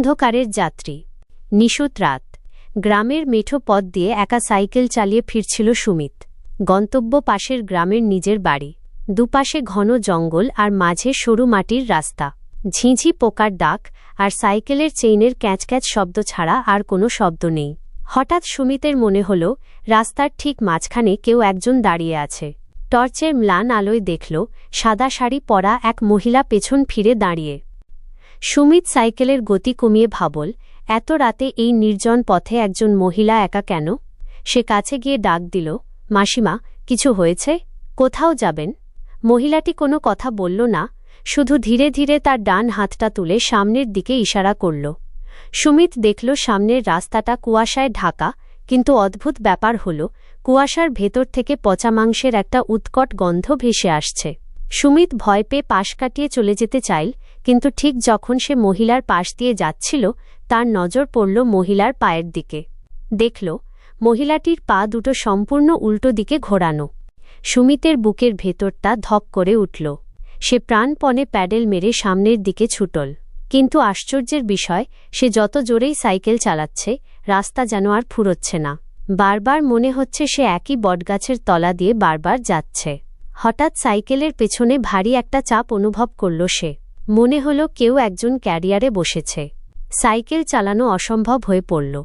অন্ধকারের যাত্রী। নিশুত রাত। গ্রামের মেঠো পথ দিয়ে একা সাইকেল চালিয়ে ফিরছিল সুমিত। গন্তব্য পাশের গ্রামের নিজের বাড়ি। দুপাশে ঘন জঙ্গল আর মাঝে সরু মাটির রাস্তা। ঝিঁঝি পোকার ডাক আর সাইকেলের চেইনের ক্যাঁচক্যাঁচ শব্দ ছাড়া আর কোনো শব্দ নেই। হঠাৎ সুমিতের মনে হল রাস্তার ঠিক মাঝখানে কেউ একজন দাঁড়িয়ে আছে। টর্চের ম্লান আলোয় দেখল সাদা শাড়ি পরা এক মহিলা পেছন ফিরে দাঁড়িয়ে। সুমিত সাইকেলের গতি কমিয়ে ভাবল, এত রাতে এই নির্জন পথে একজন মহিলা একা কেন? সে কাছে গিয়ে ডাক দিল, মাসিমা, কিছু হয়েছে? কোথাও যাবেন? মহিলাটি কোনো কথা বলল না, শুধু ধীরে ধীরে তার ডান হাতটা তুলে সামনের দিকে ইশারা করল। সুমিত দেখল সামনের রাস্তাটা কুয়াশায় ঢাকা, কিন্তু অদ্ভুত ব্যাপার হল কুয়াশার ভেতর থেকে পচা মাংসের একটা উৎকট গন্ধ ভেসে আসছে। সুমিত ভয় পেয়ে পাশ কাটিয়ে চলে যেতে চাইল, কিন্তু ঠিক যখন সে মহিলার পাশ দিয়ে যাচ্ছিল তার নজর পড়ল মহিলার পায়ের দিকে। দেখল মহিলাটির পা দুটো সম্পূর্ণ উল্টো দিকে ঘোরানো। সুমিতের বুকের ভেতরটা ধক করে উঠল। সে প্রাণপণে প্যাডেল মেরে সামনের দিকে ছুটল, কিন্তু আশ্চর্যের বিষয়, সে যত জোরেই সাইকেল চালাচ্ছে রাস্তা যেন আর ফুরোচ্ছে না। বারবার মনে হচ্ছে সে একই বটগাছের তলা দিয়ে বারবার যাচ্ছে। হঠাৎ সাইকেলের পেছনে ভারী একটা চাপ অনুভব করল সে। মনে হল কেউ একজন ক্যারিয়ারে বসেছে। সাইকেল চালানো অসম্ভব হয়ে পড়ল।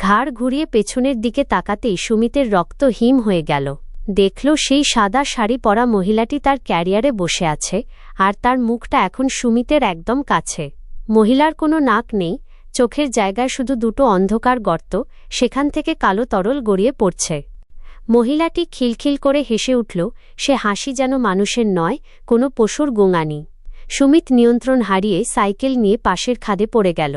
ঘাড় ঘুরিয়ে পেছনের দিকে তাকাতেই সুমিতের রক্ত হিম হয়ে গেল। দেখল সেই সাদা শাড়ি পরা মহিলাটি তার ক্যারিয়ারে বসে আছে, আর তার মুখটা এখন সুমিতের একদম কাছে। মহিলার কোনো নাক নেই, চোখের জায়গায় শুধু দুটো অন্ধকার গর্ত, সেখান থেকে কালো তরল গড়িয়ে পড়ছে। মহিলাটি খিলখিল করে হেসে উঠল। সে হাসি যেন মানুষের নয়, কোনো পশুর গোঙানি। সুমিত নিয়ন্ত্রণ হারিয়ে সাইকেল নিয়ে পাশের খাদে পড়ে গেল।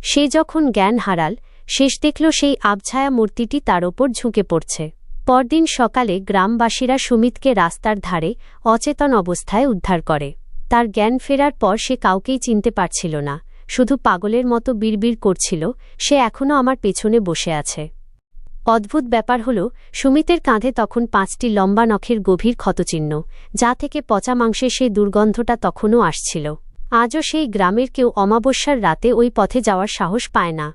সে যখন জ্ঞান হারাল, শেষ দেখল সেই আবছায়া মূর্তিটি তার ওপর ঝুঁকে পড়ছে। পরদিন সকালে গ্রামবাসীরা সুমিতকে রাস্তার ধারে অচেতন অবস্থায় উদ্ধার করে। তার জ্ঞান ফেরার পর সে কাউকেই চিনতে পারছিল না, শুধু পাগলের মতো বিড়বিড় করছিল, সে এখনও আমার পেছনে বসে আছে। অদ্ভুত ব্যাপার হল, সুমিতের কাঁধে তখন 5টি লম্বা নখের গভীর ক্ষতচিহ্ন, যা থেকে পচা মাংসের সেই দুর্গন্ধটা তখনও আসছিল। আজও সেই গ্রামের কেউ অমাবস্যার রাতে ওই পথে যাওয়ার সাহস পায় না।